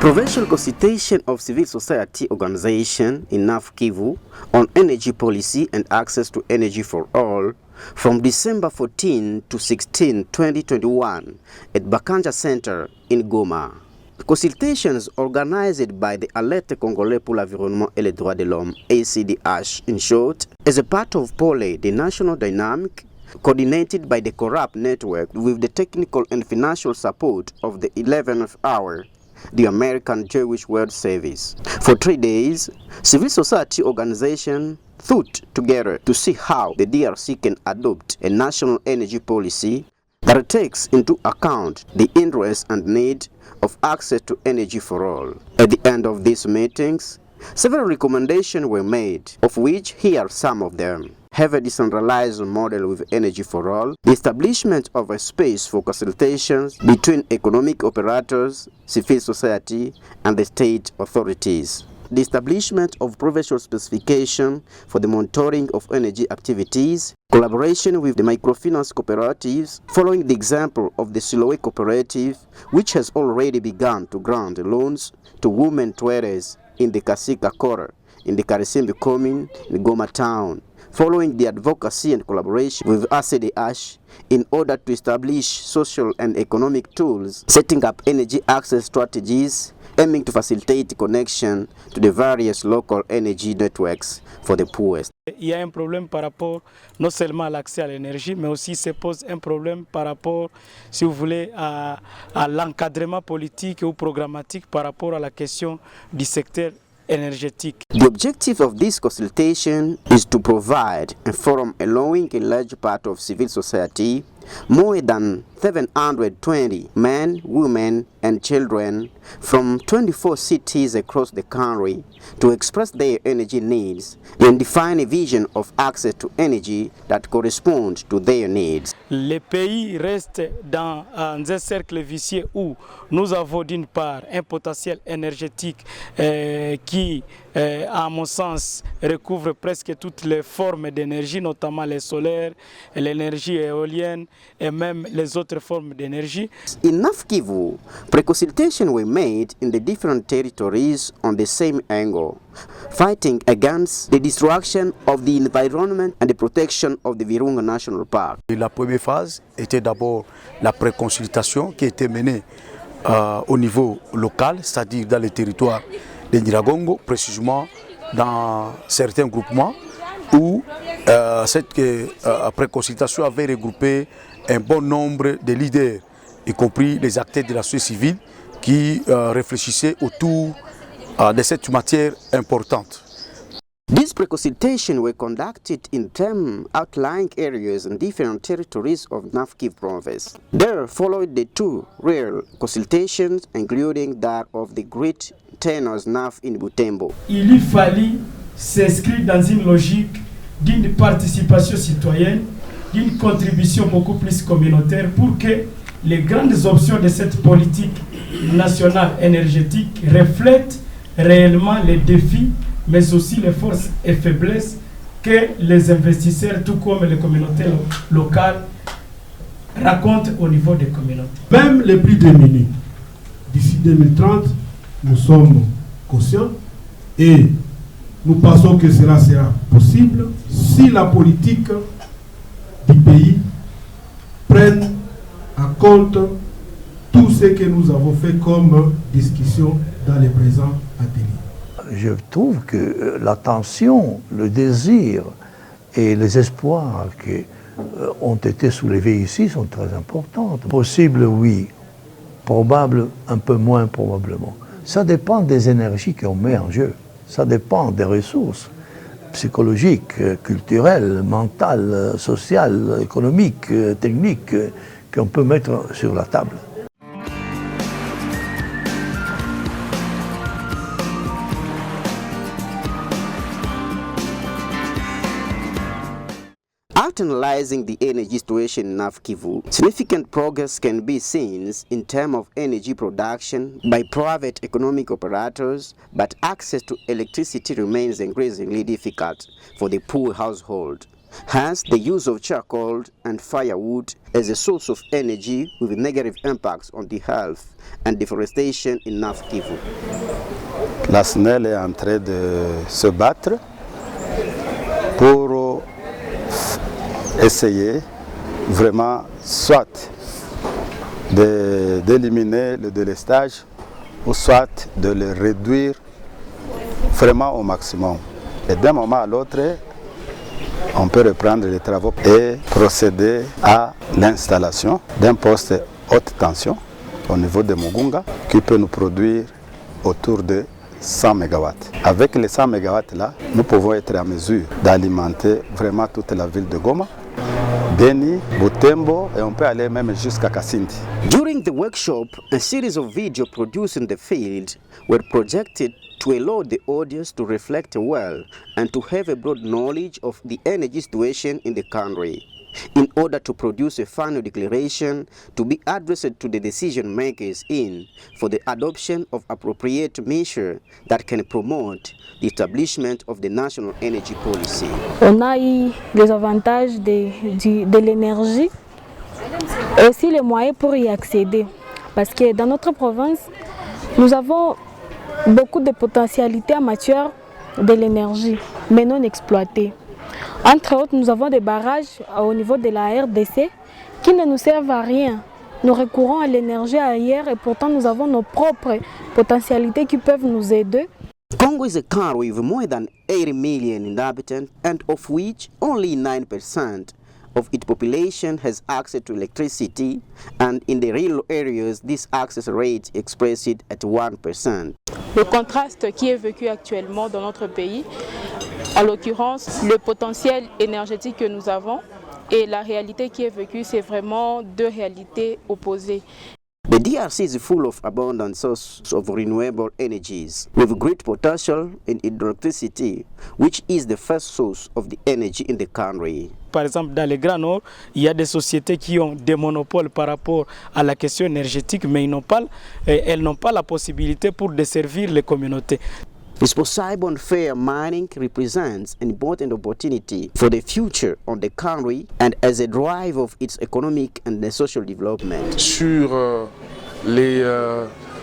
Provincial consultation of civil society organization in North Kivu on energy policy and access to energy for all from December 14 to 16, 2021 at Bakanja Center in Goma. Consultations organized by the Alerte Congolais pour l'Environnement et les Droits de l'Homme, ACDH in short, as a part of POLE, the national dynamic coordinated by the Corrupt Network with the technical and financial support of the 11th hour, the American Jewish World Service. For 3 days, civil society organizations thought together to see how the DRC can adopt a national energy policy that takes into account the interest and need of access to energy for all. At the end of these meetings, several recommendations were made, of which here are some of them. Have a decentralized model with energy for all, the establishment of a space for consultations between economic operators, civil society, and the state authorities. The establishment of provincial specification for the monitoring of energy activities, collaboration with the microfinance cooperatives, following the example of the Siloé cooperative, which has already begun to grant loans to women traders in the Kasika quarter, in the Karisimbi commune, in Goma town, following the advocacy and collaboration with ACDH in order to establish social and economic tools, setting up energy access strategies, aiming to facilitate connection to the various local energy networks for the poorest. Il y a un problème par rapport non seulement à l'accès à l'énergie, mais aussi se pose un problème par rapport, si vous voulez, à l'encadrement politique ou programmatique par rapport à la question du secteur energetic. The objective of this consultation is to provide a forum allowing a large part of civil society, more than 720 men, women, and children from 24 cities across the country to express their energy needs and define a vision of access to energy that corresponds to their needs. Les pays restent dans un cercle vicieux où nous avons d'une part un potentiel énergétique qui, à mon sens, recouvre presque toutes les formes d'énergie, notamment les solaires, l'énergie éolienne et même les autres formes d'énergie. In North Kivu, pre-consultations were made in the different territories on the same angle, fighting against the destruction of the environment and the protection of the Virunga National Park. La première phase était d'abord la pré-consultation qui était menée au niveau local, c'est-à-dire dans les territoires de Nyiragongo, précisément dans certains groupements où cette pré-consultation avait regroupé un bon nombre de leaders, y compris les acteurs de la société civile qui réfléchissaient autour de cette matière importante. These pre-consultations were conducted in 10 outlying areas and different territories of North Kivu province. There followed the 2 real consultations, including that of the Great Tenors North in Butembo. Il lui fallut s'inscrire dans une logique d'une participation citoyenne, d'une contribution beaucoup plus communautaire pour que les grandes options de cette politique nationale énergétique reflètent réellement les défis, mais aussi les forces et faiblesses que les investisseurs, tout comme les communautés locales, racontent au niveau des communautés. Même les plus démunis, d'ici 2030, nous sommes conscients et nous pensons que cela sera possible si la politique du pays prenne en compte tout ce que nous avons fait comme discussion dans les présents ateliers. Je trouve que l'attention, le désir et les espoirs qui ont été soulevés ici sont très importants. Possible, oui. Probable, un peu moins probablement. Ça dépend des énergies qu'on met en jeu. Ça dépend des ressources psychologiques, culturelles, mentales, sociales, économiques, techniques qu'on peut mettre sur la table. After analyzing the energy situation in North Kivu, significant progress can be seen in terms of energy production by private economic operators, but access to electricity remains increasingly difficult for the poor household. Hence, the use of charcoal and firewood as a source of energy with negative impacts on the health and deforestation in North Kivu. La SNEL est en train de se battre pour essayer vraiment soit d'éliminer le délestage ou soit de le réduire vraiment au maximum. Et d'un moment à l'autre, on peut reprendre les travaux et procéder à l'installation d'un poste haute tension au niveau de Mugunga qui peut nous produire autour de 100 MW. Avec les 100 MW là, nous pouvons être en mesure d'alimenter vraiment toute la ville de Goma, Beni, Butembo, et on peut aller même jusqu'à Kasindi. During the workshop, a series of videos produced in the field were projected to allow the audience to reflect well and to have a broad knowledge of the energy situation in the country, in order to produce a final declaration to be addressed to the decision makers for the adoption of appropriate measures that can promote the establishment of the national energy policy. On a eu les avantages de l'énergie et aussi les moyens pour y accéder. Parce que dans notre province, nous avons beaucoup de potentialités en matière de l'énergie, mais non exploitées. Entre autres, nous avons des barrages au niveau de la RDC qui ne nous servent à rien. Nous recourons à l'énergie ailleurs et pourtant nous avons nos propres potentialités qui peuvent nous aider. Congo is a country with more than 80 million inhabitants, and of which only 9% of its population has access to electricity, and in the rural areas this access rate is expressed at 1%. Le contraste qui est vécu actuellement dans notre pays, en l'occurrence le potentiel énergétique que nous avons et la réalité qui est vécue, c'est vraiment deux réalités opposées. The DRC is full of abundant sources of renewable energies, with great potential in hydroelectricity, which is the first source of the energy in the country. Par exemple, dans le Grand Nord, il y a des sociétés qui ont des monopoles par rapport à la question énergétique, mais elles n'ont pas la possibilité pour desservir les communautés. Responsible fair mining represents an important opportunity for the future of the country and as a drive of its economic and social development. Sur les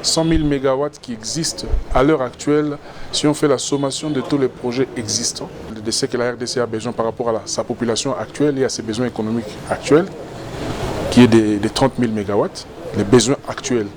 100 000 MW qui existent à l'heure actuelle, si on fait la sommation de tous les projets existants, de ce que la RDC a besoin par rapport à sa population actuelle et à ses besoins économiques actuels, qui est de 30 000 MW, les besoins actuels.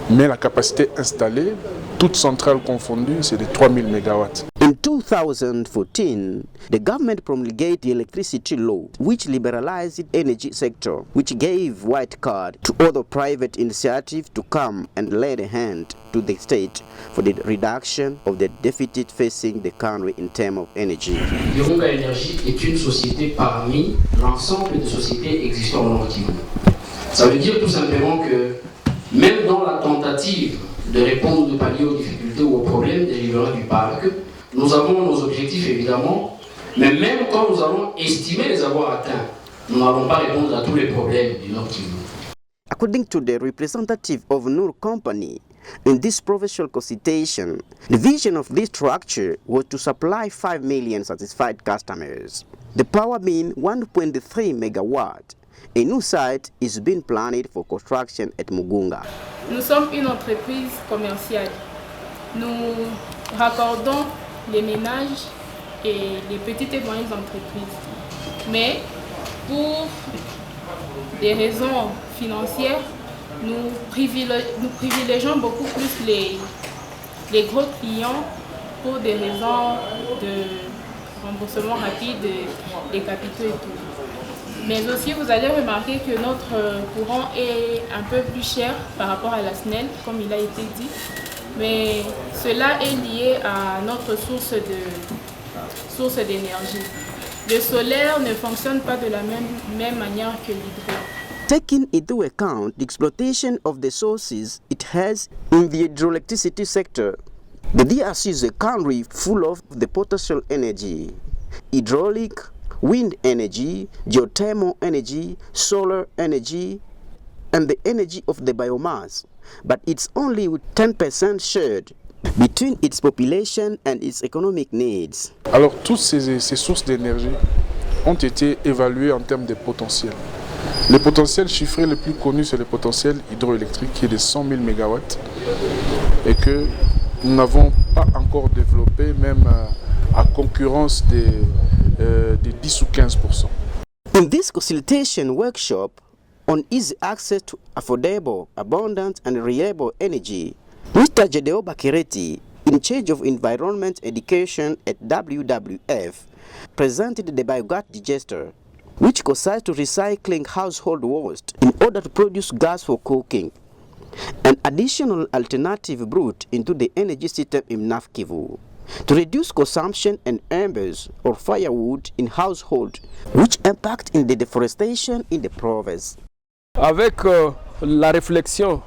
Mais la capacité installée, toutes centrales confondues, c'est de 3 000 MW. In 2014, the government promulgated the electricity law, which liberalized the energy sector, which gave white card to other private initiatives to come and lend a hand to the state for the reduction of the deficit facing the country in terms of energy. Virunga Energy est une société parmi l'ensemble des sociétés existant au North Kivu. Ça veut dire tout simplement que même dans la tentative de répondre, de pallier aux difficultés ou aux problèmes dérivant du parc, nous avons nos objectifs évidemment, mais même quand nous allons estimer les avoir atteints, nous n'allons pas répondre à tous les problèmes du North Kivu. According to the representative of Nur Company, in this provincial consultation, the vision of this structure was to supply 5 million satisfied customers. The power being 1.3 MW. A new site is being planned for construction at Mugunga. Nous sommes une entreprise commerciale. Nous raccordons les ménages et les petites et moyennes entreprises. Mais pour des raisons financières, nous privilégions beaucoup plus les gros clients pour des raisons de remboursement rapide des capitaux et tout. Mais aussi, vous allez remarquer que notre courant est un peu plus cher par rapport à la SNEL, comme il a été dit. Mais cela est lié à notre source d'énergie. Le solaire ne fonctionne pas de la même manière que l'hydro. Taking into account the exploitation of the sources it has in the hydroelectricity sector, the DRC is a country full of the potential energy, hydraulic, wind energy, geothermal energy, solar energy, and the energy of the biomass, but it's only with 10% shared between its population and its economic needs. Alors toutes ces sources d'énergie ont été évalués en termes de potentiel. Le potentiel chiffré le plus connu, c'est le potentiel hydroélectrique qui est de 100 000 MW et que nous n'avons pas encore développé, même à concurrence des 10 ou 15%. In this consultation workshop on easy access to affordable, abundant and reliable energy, Mr. Jedeo Bakireti, in charge of environment education at WWF, presented the biogas digester, which consists to recycling household waste in order to produce gas for cooking, an additional alternative brought into the energy system in North Kivu to reduce consumption and embers or firewood in household, which impact in the deforestation in the province. Avec la réflexion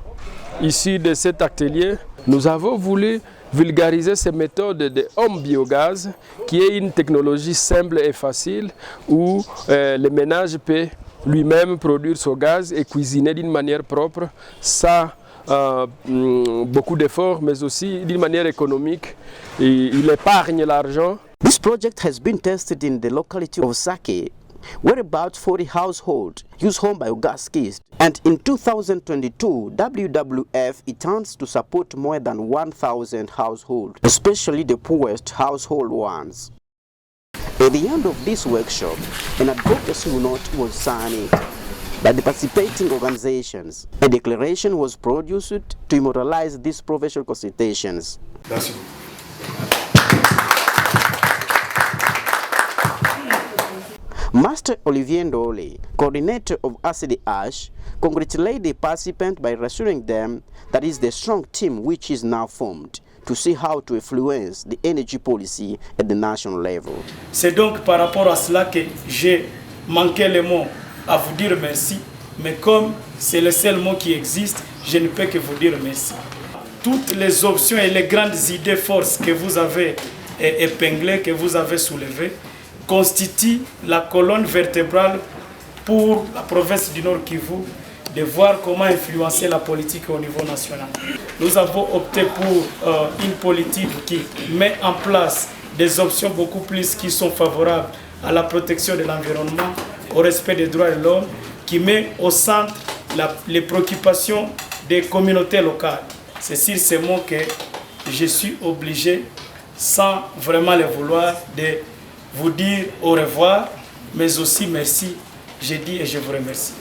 ici de cet atelier, nous avons voulu vulgariser ces méthodes de home biogaz, qui est une technologie simple et facile où le ménage peut lui-même produire son gaz et cuisiner d'une manière propre, sans beaucoup d'efforts, mais aussi d'une manière économique. Et il épargne l'argent. This project has been tested in the locality of Sake, where about 40 households use home biogas kits. And in 2022, WWF intends to support more than 1,000 households, especially the poorest household ones. At the end of this workshop, an advocacy note was signed by the participating organizations. A declaration was produced to immortalize these provincial consultations. Master Olivier Ndole, coordinator of ACDH, congratulated the participants by reassuring them that it is the strong team which is now formed to see how to influence the energy policy at the national level. C'est donc par rapport à cela que j'ai manqué les mots à vous dire merci, mais comme c'est le seul mot qui existe, je ne peux que vous dire merci. Toutes les options et les grandes idées forces que vous avez épinglées, que vous avez soulevées, constituent la colonne vertébrale pour la province du Nord Kivu de voir comment influencer la politique au niveau national. Nous avons opté pour une politique qui met en place des options beaucoup plus qui sont favorables à la protection de l'environnement, au respect des droits de l'homme, qui met au centre les préoccupations des communautés locales. C'est sur ces mots que je suis obligé, sans vraiment le vouloir, de vous dire au revoir, mais aussi merci. Je dis et je vous remercie.